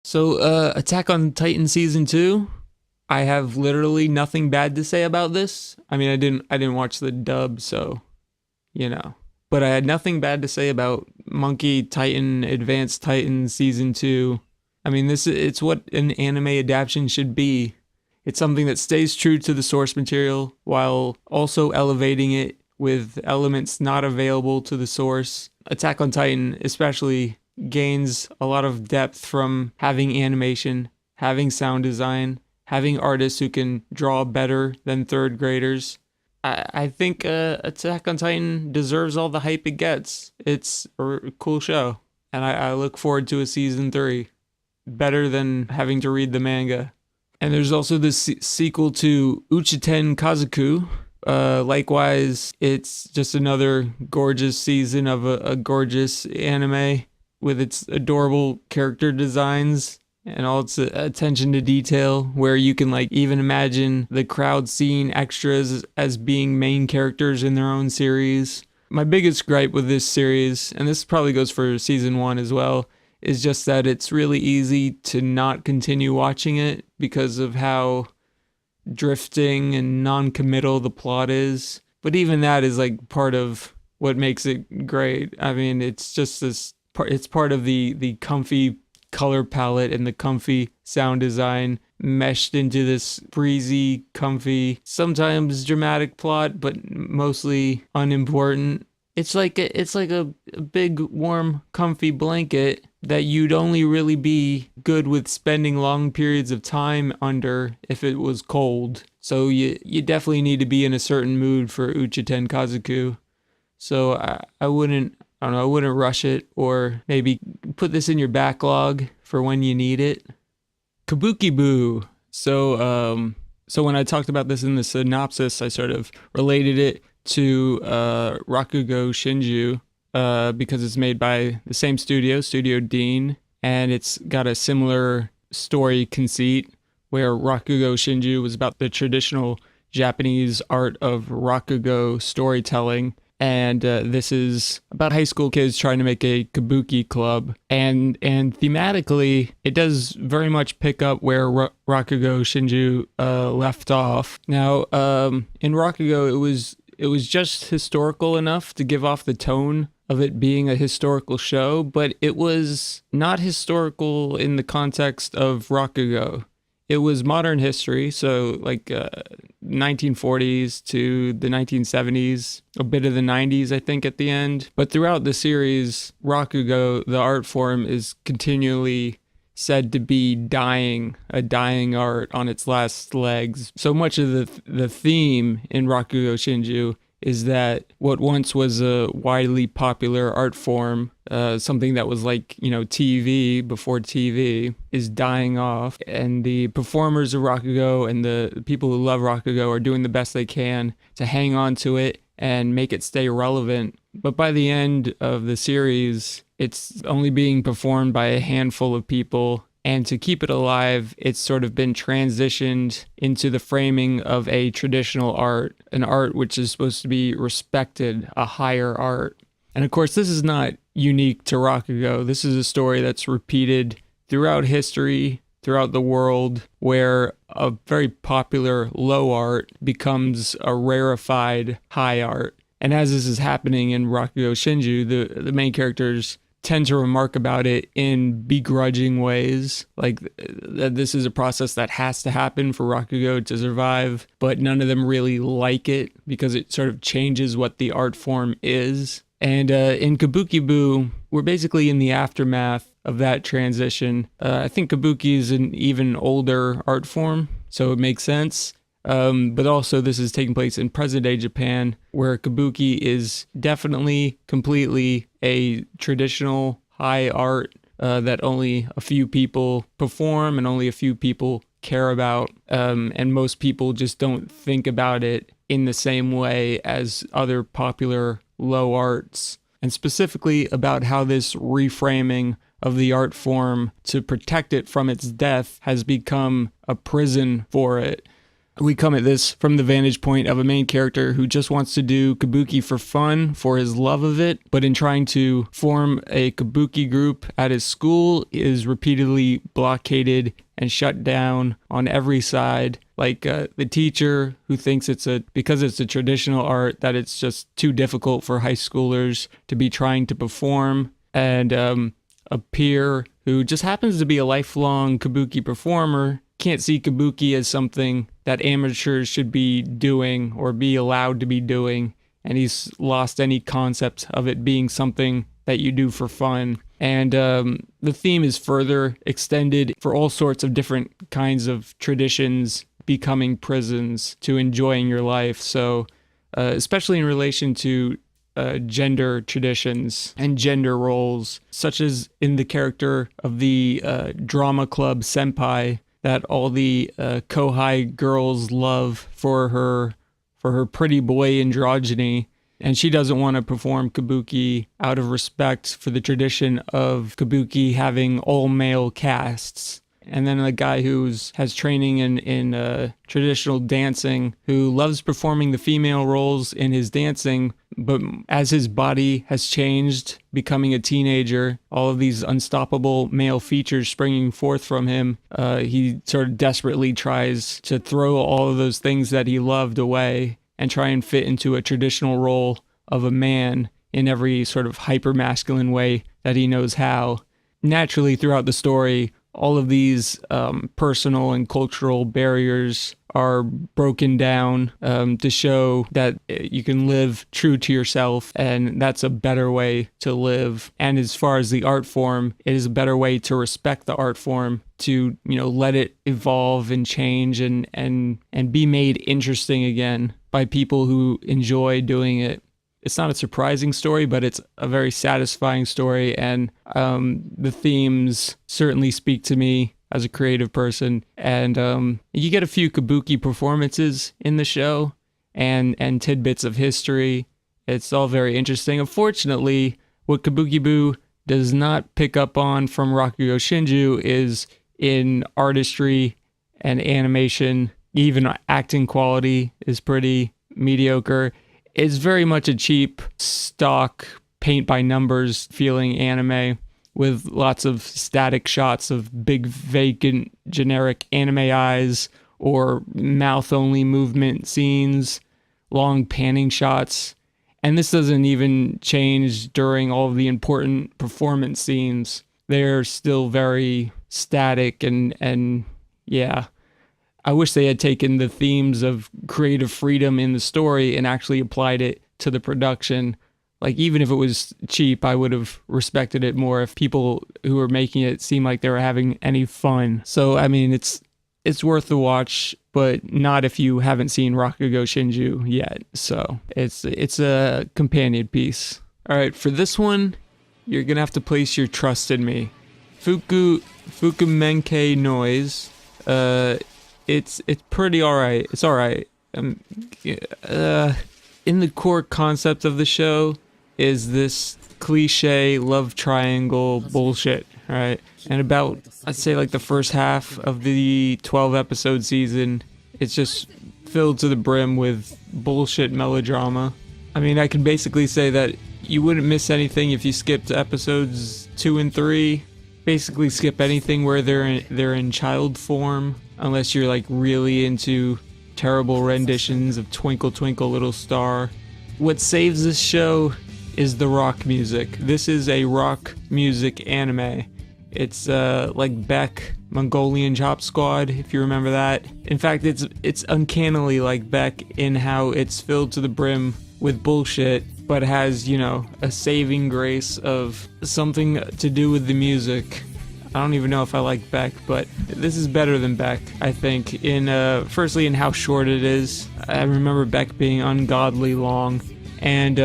So, Attack on Titan season 2. I have literally nothing bad to say about this. I mean, I didn't watch the dub, so, you know. But I had nothing bad to say about Monkey Titan Advanced Titan season 2. I mean, it's what an anime adaptation should be. It's something that stays true to the source material while also elevating it with elements not available to the source. Attack on Titan especially gains a lot of depth from having animation, having sound design, having artists who can draw better than third graders. I think Attack on Titan deserves all the hype it gets. It's a cool show, and I look forward to a season 3. Better than having to read the manga. And there's also this sequel to Uchiten Kazoku. Likewise, it's just another gorgeous season of a gorgeous anime with its adorable character designs and all its attention to detail, where you can like even imagine the crowd seeing extras as being main characters in their own series. My biggest gripe with this series, and this probably goes for season 1 as well, is just that it's really easy to not continue watching it because of how drifting and non-committal the plot is. But even that is like part of what makes it great. I mean, it's just this, it's part of the comfy color palette and the comfy sound design meshed into this breezy, comfy, sometimes dramatic plot, but mostly unimportant. It's like a big, warm, comfy blanket that you'd only really be good with spending long periods of time under if it was cold. So you definitely need to be in a certain mood for Uchiten Kazoku. So I wouldn't rush it, or maybe put this in your backlog for when you need it. Kabuki Boo. So when I talked about this in the synopsis, I sort of related it to Rakugo Shinju because it's made by the same studio, Studio Dean, and it's got a similar story conceit where Rakugo Shinju was about the traditional Japanese art of Rakugo storytelling. And this is about high school kids trying to make a kabuki club. And thematically, it does very much pick up where Rakugo Shinju left off. Now, in Rakugo, it was just historical enough to give off the tone of it being a historical show, but it was not historical in the context of Rakugo. It was modern history, so like 1940s to the 1970s, a bit of the 90s, I think, at the end. But throughout the series, Rakugo, the art form, is continually said to be dying, a dying art on its last legs. So much of the theme in Rakugo Shinju is that what once was a widely popular art form, something that was like, TV before TV, is dying off. And the performers of Rakugo and the people who love Rakugo are doing the best they can to hang on to it and make it stay relevant. But by the end of the series, it's only being performed by a handful of people. And to keep it alive, it's sort of been transitioned into the framing of a traditional art, an art which is supposed to be respected, a higher art. And of course, this is not unique to Rakugo. This is a story that's repeated throughout history, throughout the world, where a very popular low art becomes a rarefied high art. And as this is happening in Rakugo Shinju, the main characters tend to remark about it in begrudging ways, like that this is a process that has to happen for Rakugo to survive, but none of them really like it because it sort of changes what the art form is. And in Kabuki Boo, we're basically in the aftermath of that transition. I think Kabuki is an even older art form, so it makes sense. But also this is taking place in present-day Japan, where Kabuki is definitely completely a traditional high art that only a few people perform and only a few people care about. And most people just don't think about it in the same way as other popular low arts. And specifically about how this reframing of the art form to protect it from its death has become a prison for it. We come at this from the vantage point of a main character who just wants to do kabuki for fun, for his love of it, but in trying to form a kabuki group at his school is repeatedly blockaded and shut down on every side. Like the teacher who thinks because it's a traditional art, that it's just too difficult for high schoolers to be trying to perform, and a peer who just happens to be a lifelong kabuki performer can't see kabuki as something that amateurs should be doing or be allowed to be doing, and he's lost any concept of it being something that you do for fun. And the theme is further extended for all sorts of different kinds of traditions becoming prisons to enjoying your life. So especially in relation to gender traditions and gender roles, such as in the character of the drama club senpai that all the Kohai girls love for her pretty boy androgyny, and she doesn't want to perform kabuki out of respect for the tradition of kabuki having all male casts. And then a guy who has training in traditional dancing, who loves performing the female roles in his dancing, but as his body has changed, becoming a teenager, all of these unstoppable male features springing forth from him, he sort of desperately tries to throw all of those things that he loved away and try and fit into a traditional role of a man in every sort of hyper-masculine way that he knows how. Naturally, throughout the story, all of these personal and cultural barriers are broken down to show that you can live true to yourself, and that's a better way to live. And as far as the art form, it is a better way to respect the art form, to let it evolve and change and be made interesting again by people who enjoy doing it. It's not a surprising story, but it's a very satisfying story, and the themes certainly speak to me as a creative person. And you get a few kabuki performances in the show and tidbits of history. It's all very interesting. Unfortunately, what Kabuki Boo does not pick up on from Rakugo Shinju is in artistry and animation. Even acting quality is pretty mediocre. It's very much a cheap, stock, paint-by-numbers feeling anime with lots of static shots of big, vacant, generic anime eyes or mouth-only movement scenes, long panning shots. And this doesn't even change during all of the important performance scenes. They're still very static and yeah. I wish they had taken the themes of creative freedom in the story and actually applied it to the production. Like, even if it was cheap, I would have respected it more if people who were making it seemed like they were having any fun. So, I mean, it's worth the watch, but not if you haven't seen Rakugo Shinju yet. So, it's a companion piece. All right, for this one, you're going to have to place your trust in me. Fukumenke Noise. It's pretty alright. It's alright. In the core concept of the show is this cliche love triangle bullshit, right? And about, I'd say, like the first half of the 12 episode season, it's just filled to the brim with bullshit melodrama. I mean, I can basically say that you wouldn't miss anything if you skipped episodes 2 and 3. Basically skip anything where they're in child form, unless you're like really into terrible renditions of Twinkle Twinkle Little Star. What saves this show is the rock music. This is a rock music anime. It's like Beck, Mongolian Chop Squad, if you remember that. In fact, it's uncannily like Beck in how it's filled to the brim with bullshit, but has, a saving grace of something to do with the music. I don't even know if I like Beck, but this is better than Beck, I think. Firstly, in how short it is. I remember Beck being ungodly long, and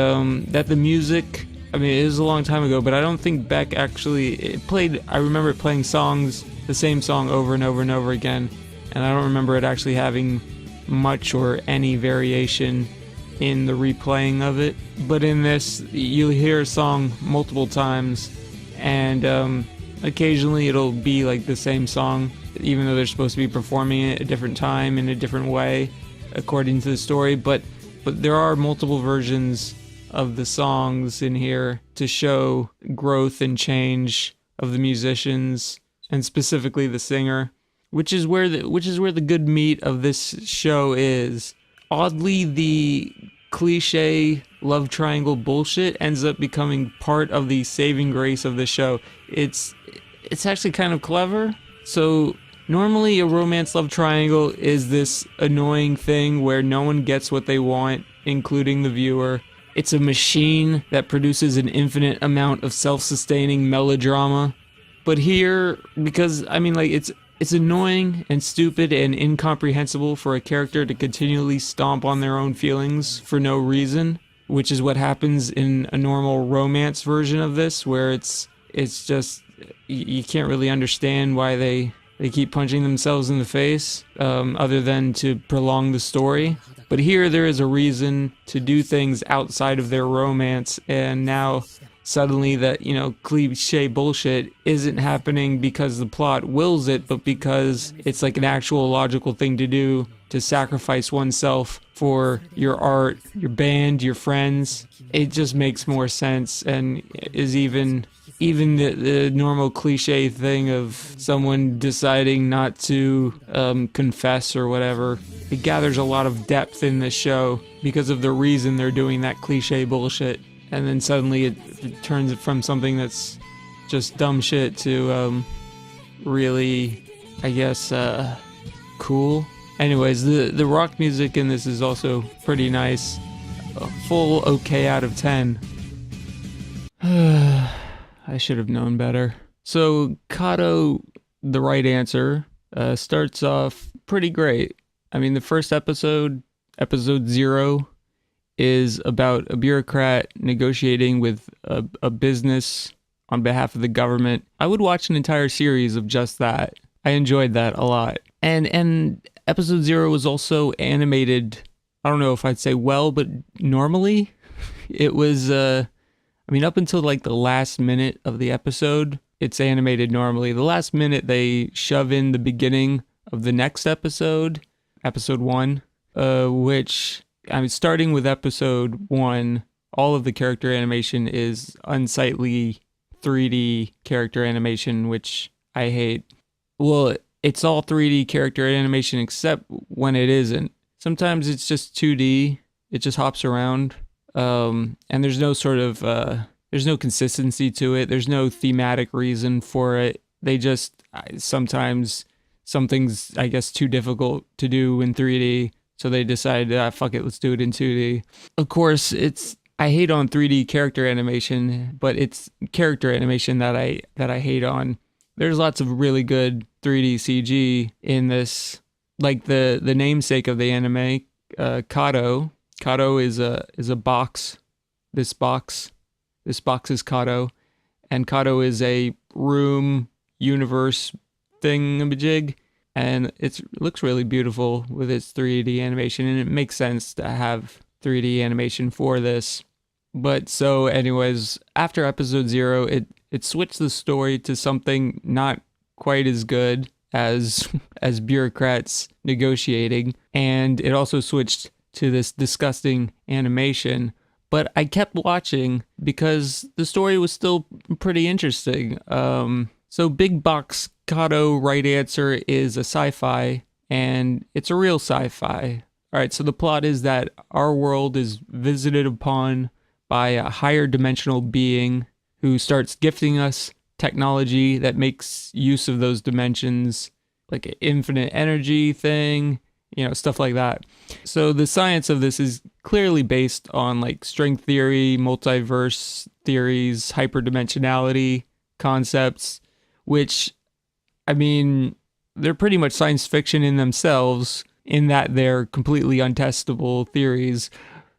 that the music, I mean, it was a long time ago, but I don't think Beck actually I remember it playing the same song over and over and over again, and I don't remember it actually having much or any variation in the replaying of it. But in this, you'll hear a song multiple times, and Occasionally it'll be like the same song, even though they're supposed to be performing it at a different time in a different way, according to the story. But there are multiple versions of the songs in here to show growth and change of the musicians, and specifically the singer, which is where the good meat of this show is. Oddly, the cliche love triangle bullshit ends up becoming part of the saving grace of the show. It's actually kind of clever. So normally a romance love triangle is this annoying thing where no one gets what they want, including the viewer. It's a machine that produces an infinite amount of self-sustaining melodrama. But here, because it's annoying and stupid and incomprehensible for a character to continually stomp on their own feelings for no reason, which is what happens in a normal romance version of this, where it's just, you can't really understand why they keep punching themselves in the face, other than to prolong the story. But here there is a reason to do things outside of their romance, and now suddenly that, cliche bullshit isn't happening because the plot wills it, but because it's like an actual logical thing to do, to sacrifice oneself for your art, your band, your friends. It just makes more sense, and is even the normal cliche thing of someone deciding not to confess or whatever. It gathers a lot of depth in this show because of the reason they're doing that cliche bullshit. And then suddenly it turns it from something that's just dumb shit to really, I guess, cool. Anyways, the rock music in this is also pretty nice. A full okay out of 10. I should have known better. So Kato, the right answer, starts off pretty great. I mean, the first episode 0, is about a bureaucrat negotiating with a business on behalf of the government. I would watch an entire series of just that. I enjoyed that a lot. And episode 0 was also animated, I don't know if I'd say well, but normally. It was, up until like the last minute of the episode, it's animated normally. The last minute they shove in the beginning of the next episode 1, which... starting with episode 1, all of the character animation is unsightly 3D character animation, which I hate. Well, it's all 3D character animation except when it isn't. Sometimes it's just 2D. It just hops around. And there's no sort of, there's no consistency to it. There's no thematic reason for it. They just, sometimes something's, I guess, too difficult to do in 3D. So they decided, fuck it, let's do it in 2D. Of course, I hate on 3D character animation, but it's character animation that I hate on. There's lots of really good 3D CG in this, like the namesake of the anime, Kato. Kato is a box. This box is Kato, and Kato is a room universe thingamajig. And it looks really beautiful with its 3D animation, and it makes sense to have 3D animation for this. But so anyways, after episode 0, it switched the story to something not quite as good as bureaucrats negotiating, and it also switched to this disgusting animation. But I kept watching because the story was still pretty interesting. So Big Box Kato right answer is a sci-fi, and it's a real sci-fi. All right, so the plot is that our world is visited upon by a higher dimensional being who starts gifting us technology that makes use of those dimensions, like an infinite energy thing, stuff like that. So the science of this is clearly based on like string theory, multiverse theories, hyperdimensionality concepts, which, they're pretty much science fiction in themselves, in that they're completely untestable theories.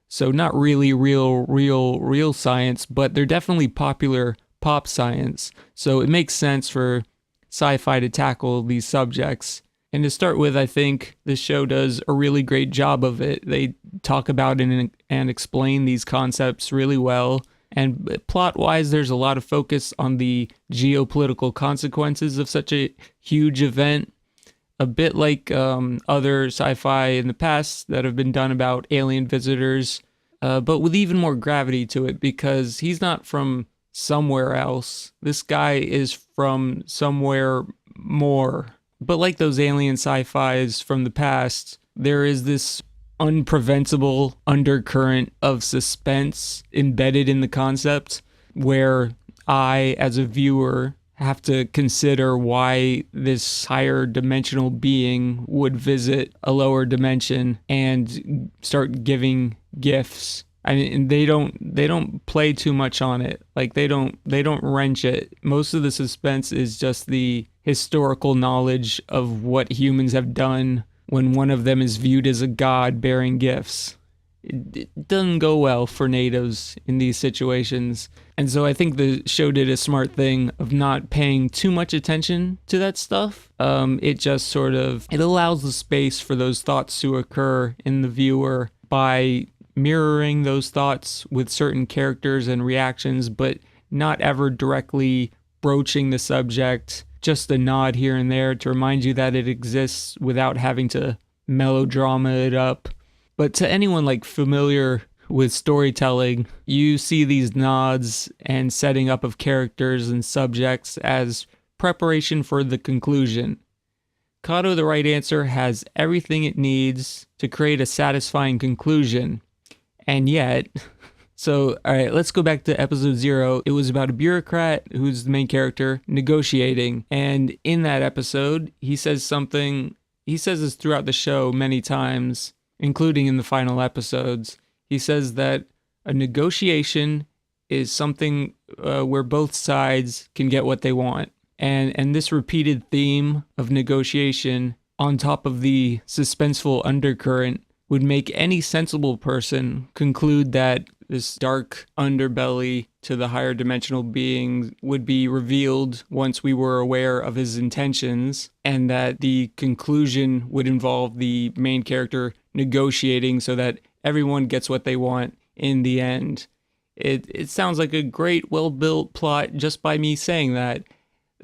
So not really real science, but they're definitely popular pop science. So it makes sense for sci-fi to tackle these subjects. And to start with, I think this show does a really great job of it. They talk about and explain these concepts really well, And plot-wise, there's a lot of focus on the geopolitical consequences of such a huge event, a bit like other sci-fi in the past that have been done about alien visitors, but with even more gravity to it, because he's not from somewhere else. This guy is from somewhere more. But like those alien sci-fis from the past, there is this unpreventable undercurrent of suspense embedded in the concept where I, as a viewer, have to consider why this higher dimensional being would visit a lower dimension and start giving gifts. I mean, they don't play too much on it. Like they don't wrench it. Most of the suspense is just the historical knowledge of what humans have done when one of them is viewed as a god bearing gifts. It doesn't go well for natives in these situations. And so I think the show did a smart thing of not paying too much attention to that stuff. It just sort of, it allows the space for those thoughts to occur in the viewer by mirroring those thoughts with certain characters and reactions, but not ever directly broaching the subject. Just a nod here and there to remind you that it exists without having to melodrama it up. But to anyone like familiar with storytelling, you see these nods and setting up of characters and subjects as preparation for the conclusion. Kato, the right answer, has everything it needs to create a satisfying conclusion. And yet, so, all right, let's go back to episode 0. It was about a bureaucrat who's the main character negotiating. And in that episode, he says something, he says this throughout the show many times, including in the final episodes. He says that a negotiation is something where both sides can get what they want. And this repeated theme of negotiation on top of the suspenseful undercurrent would make any sensible person conclude that this dark underbelly to the higher dimensional being would be revealed once we were aware of his intentions, and that the conclusion would involve the main character negotiating so that everyone gets what they want in the end. It sounds like a great, well-built plot just by me saying that.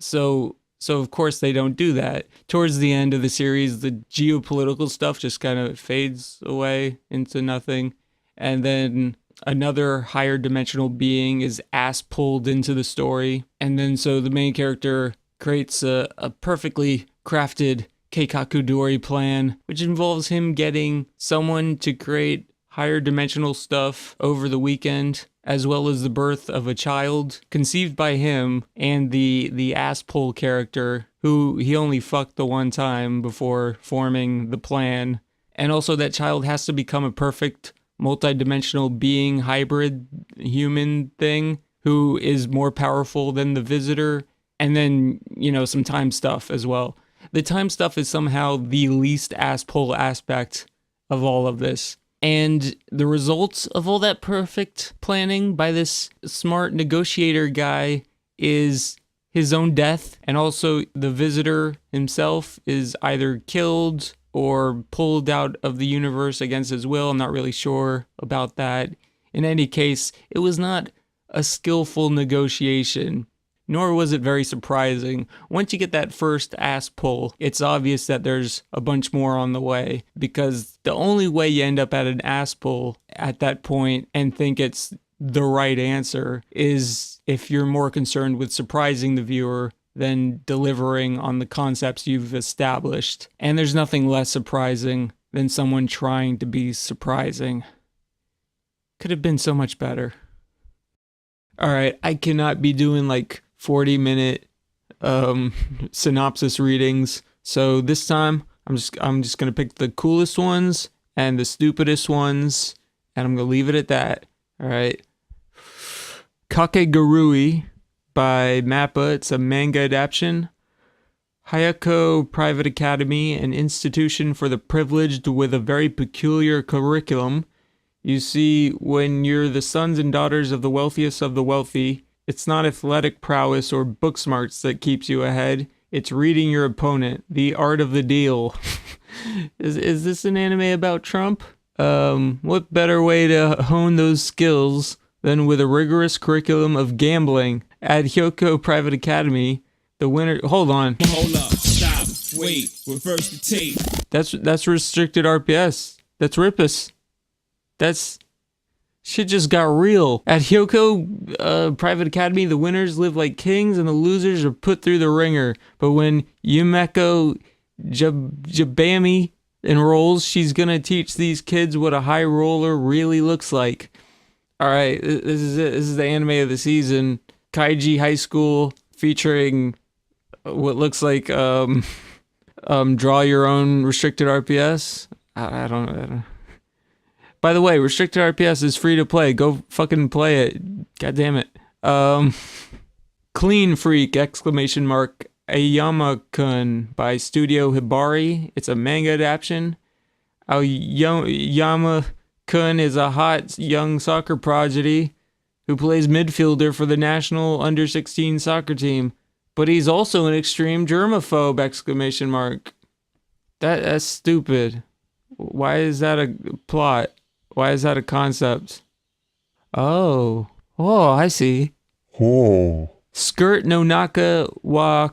So of course they don't do that. Towards the end of the series, the geopolitical stuff just kind of fades away into nothing. And then another higher dimensional being is ass pulled into the story. And then so the main character creates a perfectly crafted Keikakudori plan, which involves him getting someone to create higher dimensional stuff over the weekend, as well as the birth of a child conceived by him and the asshole character who he only fucked the one time before forming the plan. And also that child has to become a perfect multi-dimensional being, hybrid human thing who is more powerful than the visitor. And then, some time stuff as well. The time stuff is somehow the least asshole aspect of all of this. And the results of all that perfect planning by this smart negotiator guy is his own death. And also the visitor himself is either killed or pulled out of the universe against his will. I'm not really sure about that. In any case, it was not a skillful negotiation, nor was it very surprising. Once you get that first ass pull, it's obvious that there's a bunch more on the way, because the only way you end up at an ass pull at that point and think it's the right answer is if you're more concerned with surprising the viewer than delivering on the concepts you've established. And there's nothing less surprising than someone trying to be surprising. Could have been so much better. All right, I cannot be doing like 40-minute synopsis readings. So this time I'm just going to pick the coolest ones and the stupidest ones, and I'm going to leave it at that. All right. Kakegurui by Mappa. It's a manga adaptation. Hayako Private Academy, an institution for the privileged with a very peculiar curriculum. You see, when you're the sons and daughters of the wealthiest of the wealthy, it's not athletic prowess or book smarts that keeps you ahead. It's reading your opponent. The art of the deal. Is this an anime about Trump? What better way to hone those skills Then with a rigorous curriculum of gambling at Hyoko Private Academy, the winner... Hold on. Hold up, stop, wait, reverse the tape. That's restricted RPS. That's Rippus. That's... Shit just got real. At Hyoko Private Academy, the winners live like kings and the losers are put through the ringer. But when Yumeko Jabami enrolls, she's gonna teach these kids what a high roller really looks like. Alright, this is it. This is the anime of the season. Kaiji High School, featuring what looks like draw your own restricted RPS. I don't know. By the way, restricted RPS is free to play. Go fucking play it. God damn it. Clean Freak! Ayama-kun by Studio Hibari. It's a manga adaptation. Ayama-kun is a hot young soccer prodigy who plays midfielder for the national under-16 soccer team. But he's also an extreme germaphobe! That's stupid. Why is that a plot? Why is that a concept? Oh, I see. Skirt no Naka wa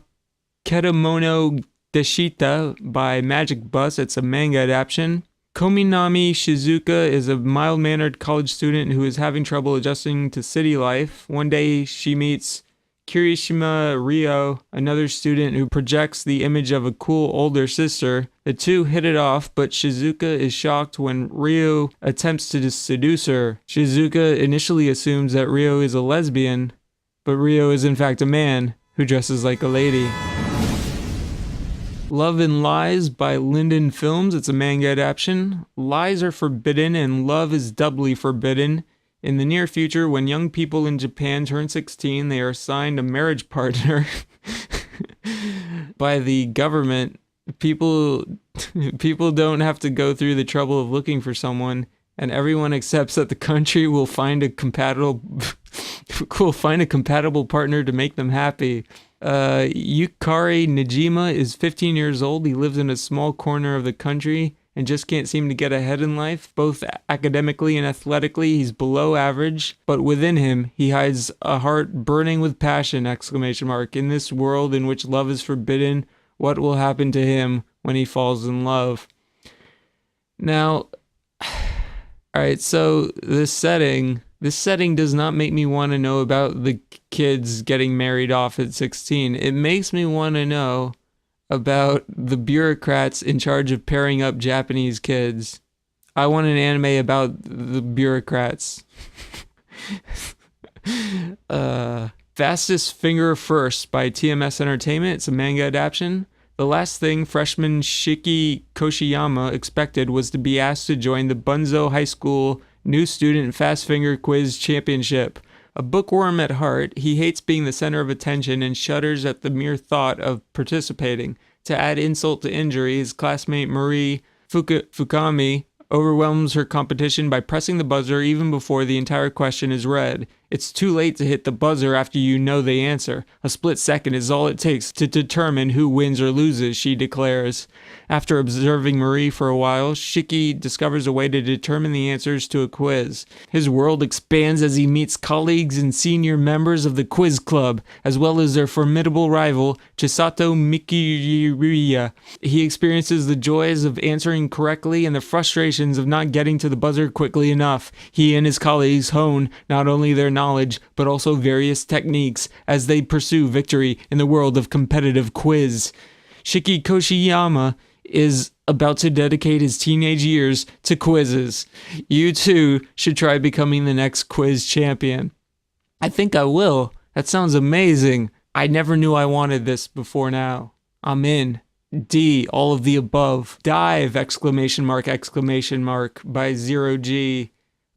Ketamono Deshita by Magic Bus. It's a manga adaptation. Kominami Shizuka is a mild-mannered college student who is having trouble adjusting to city life. One day she meets Kirishima Ryo, another student who projects the image of a cool older sister. The two hit it off, but Shizuka is shocked when Ryo attempts to seduce her. Shizuka initially assumes that Ryo is a lesbian, but Ryo is in fact a man who dresses like a lady. Love and Lies by Linden Films. It's a manga adaptation. Lies are forbidden and love is doubly forbidden. In the near future, when young people in Japan turn 16, they are assigned a marriage partner by the government. People don't have to go through the trouble of looking for someone, and everyone accepts that the country will find a compatible partner to make them happy. Yukari Najima is 15 years old. He lives in a small corner of the country and just can't seem to get ahead in life. Both academically and athletically, he's below average, but within him, he hides a heart burning with passion! In this world in which love is forbidden, what will happen to him when he falls in love? Now, alright, so this setting does not make me want to know about the kids getting married off at 16. It makes me want to know about the bureaucrats in charge of pairing up Japanese kids. I want an anime about the bureaucrats. Fastest Finger First by TMS Entertainment. It's a manga adaptation. The last thing freshman Shiki Koshiyama expected was to be asked to join the Bunzo High School New Student Fast Finger Quiz Championship. A bookworm at heart, he hates being the center of attention and shudders at the mere thought of participating. To add insult to injury, his classmate Marie Fukami overwhelms her competition by pressing the buzzer even before the entire question is read. It's too late to hit the buzzer after you know the answer. A split second is all it takes to determine who wins or loses, she declares. After observing Marie for a while, Shiki discovers a way to determine the answers to a quiz. His world expands as he meets colleagues and senior members of the quiz club, as well as their formidable rival, Chisato Mikiriya. He experiences the joys of answering correctly and the frustrations of not getting to the buzzer quickly enough. He and his colleagues hone not only their knowledge, but also various techniques as they pursue victory in the world of competitive quiz. Shiki Koshiyama is about to dedicate his teenage years to quizzes. You too should try becoming the next quiz champion. I think I will. That sounds amazing. I never knew I wanted this before now. I'm in. D, all of the above. Dive! ! By 0G,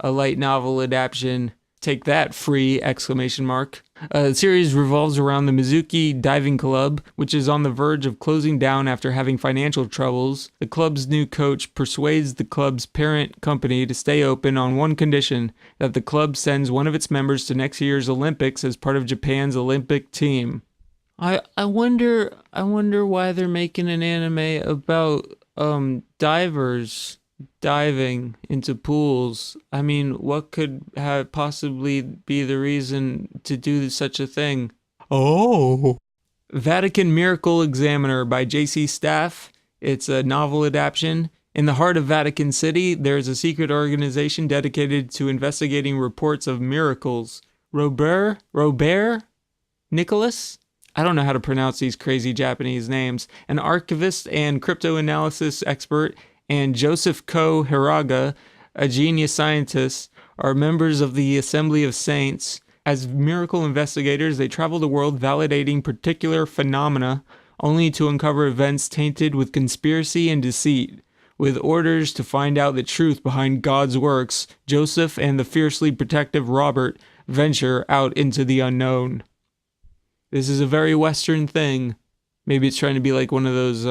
a light novel adaptation. Take that, free! The series revolves around the Mizuki Diving Club, which is on the verge of closing down after having financial troubles. The club's new coach persuades the club's parent company to stay open on one condition, that the club sends one of its members to next year's Olympics as part of Japan's Olympic team. I wonder why they're making an anime about divers. diving into pools. I mean, what could have possibly be the reason to do such a thing? Oh. Vatican Miracle Examiner by J.C. Staff. It's a novel adaptation. In the heart of Vatican City, there is a secret organization dedicated to investigating reports of miracles. Robert Nicholas? I don't know how to pronounce these crazy Japanese names. An archivist and cryptanalysis expert, and Joseph Ko Hiraga, a genius scientist, are members of the Assembly of Saints. As miracle investigators, they travel the world validating particular phenomena, only to uncover events tainted with conspiracy and deceit. With orders to find out the truth behind God's works, Joseph and the fiercely protective Robert venture out into the unknown. This is a very Western thing. Maybe it's trying to be like one of those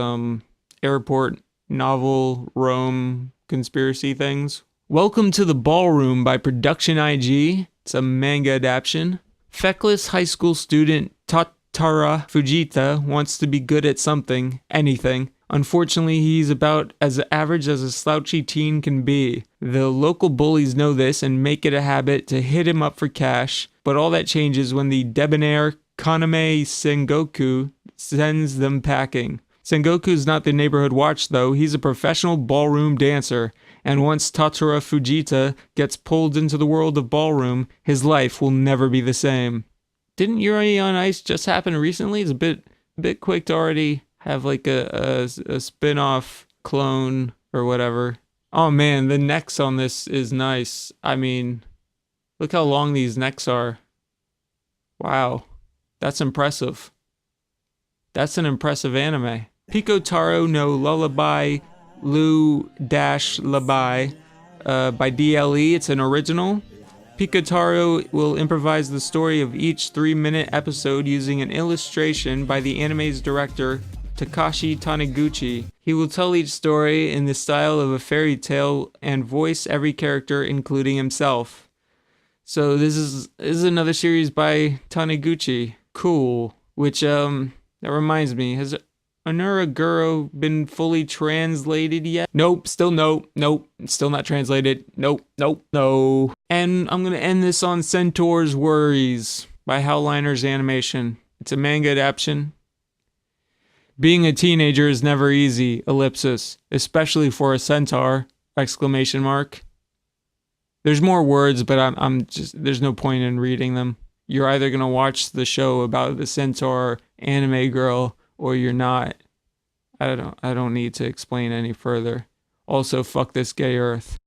airport novel Rome conspiracy things. Welcome to the Ballroom by Production IG. It's a manga adaptation. Feckless high school student Tatara Fujita wants to be good at something, anything. Unfortunately, he's about as average as a slouchy teen can be. The local bullies know this and make it a habit to hit him up for cash, but all that changes when the debonair Kaname Sengoku sends them packing. Sengoku's not the neighborhood watch though, he's a professional ballroom dancer, and once Tatara Fujita gets pulled into the world of ballroom, his life will never be the same. Didn't Yuri on Ice just happen recently? It's a bit quick to already have like a spin-off clone or whatever. Oh man, the necks on this is nice. I mean, look how long these necks are. Wow, that's impressive. That's an impressive anime. Pikotaro no Lu-llaby Lu-llaby by DLE. It's an original. Pikotaro will improvise the story of each 3-minute episode using an illustration by the anime's director, Takashi Taniguchi. He will tell each story in the style of a fairy tale and voice every character, including himself. So this is another series by Taniguchi. Cool. Which, that reminds me, has Onuraguro been fully translated yet? Nope, still no. Nope, still not translated. Nope, no. And I'm gonna end this on Centaur's Worries by Howliner's Animation. It's a manga adaptation. Being a teenager is never easy, ellipsis, especially for a centaur, exclamation mark. There's more words, but I'm just, there's no point in reading them. You're either gonna watch the show about the centaur anime girl, or you're not. I don't need to explain any further. Also, fuck this gay earth.